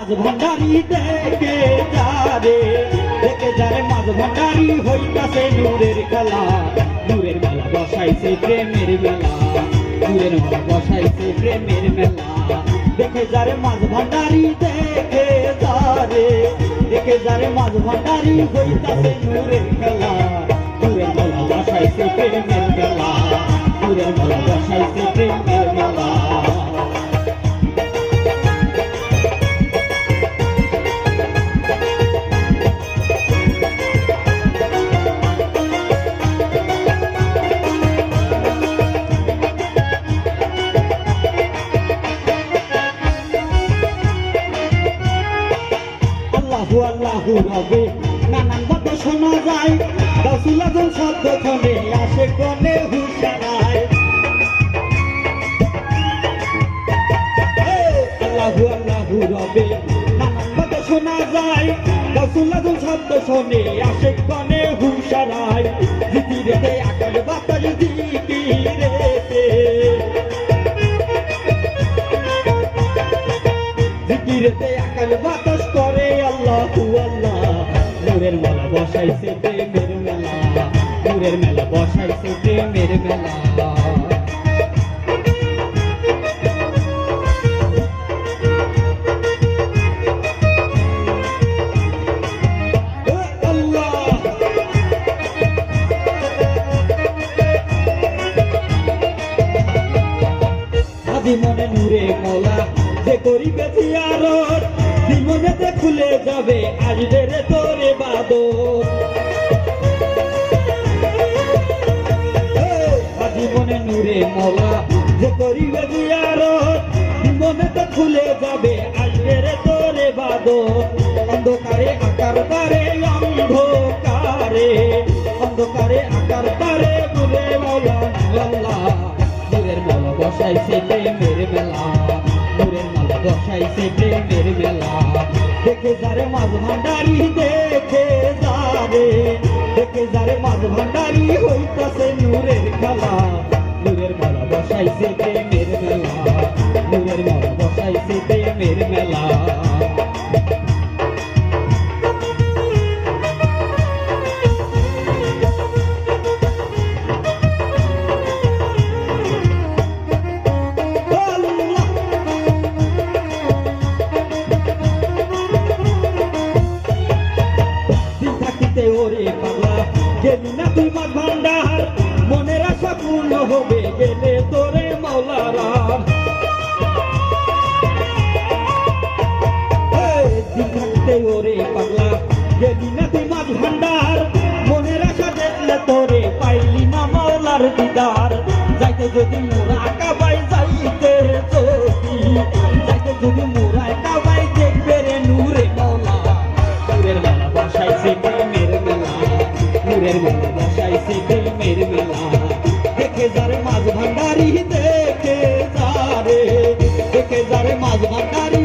মাঝ ভান্ডারি দেখে যারে দেখে যারে মাঝ ভান্ডারি হইতাছে নূরের খেলা নূরের মেলা বসাইছে প্রেমের মেলা নূরের মেলা বসাইছে প্রেমের মেলা দেখে যারে মাঝ ভান্ডারি দেখে যারে মাঝ ভান্ডারি হইতাছে নূরের খেলা নূরের মেলা বসাইছে প্রেমের মেলা নূরের মেলা বসাইছে প্রেমের মেলা আল্লাহু রবে নানান কথা শোনা যায় রাসূল আযম শব্দ শুনে আসে কোনে হুশারায় আল্লাহু রবে নানান কথা শোনা যায় রাসূল আযম শব্দ শুনে আসে কোনে হুশারায় জিকিরেতে আকাশ বাতাস জিকিরেতে আকাশ বাতাস করে আল্লাহু আল্লাহ নূরের মেলা বসাইছে প্রেমের মেলা নূরের মেলা বসাইছে প্রেমের মেলা মনে নূরে মোলা যে করিবে জিয়ারত জীবনেতে খুলে যাবে আসবে রে তোরে বাদর জীবনে নূরে মোলা যে করিবে জিয়ারত জীবনেতে খুলে যাবে আসবে রে তোরে বাদর অন্ধকারে আকার তারে অন্ধকারে আকার তারে নূরে মোলা আল্লাহ নূরের মেলা বসাইছে প্রেমের মেলা নূরের মেলা বসাইছে প্রেমের মেলা দেখে যারে মাঝ ভান্ডারি দেখে যারে মাঝ ভান্ডারি হইতাছে নূরের খেলা নূরের মেলা বসাইছে প্রেমের মেলা নূরের মেলা বসাইছে প্রেমের মেলা ওরে পাগলা গেলি না তুই মাঝ ভান্ডার মনের আশা পূর্ণ হবে গেলে তোরে মাওলারা দিন থাকতে ওরে পাগলা গেলি না তুই মাঝ ভান্ডার মনের আশা দেখলে তোরে পাইলি না মাওলার দিদার যাইতে যদি মোরা কাবাই যাইতে যদি মোরা কাবাই দেখবে রে নূরে মাওলা নূরের মেলা বসাইছে প্রেমের মেলা নূরের মেলা বসাইছে প্রেমের মেলা দেখে যারে মাঝ ভান্ডারি দেখে যারে মাঝ ভান্ডারি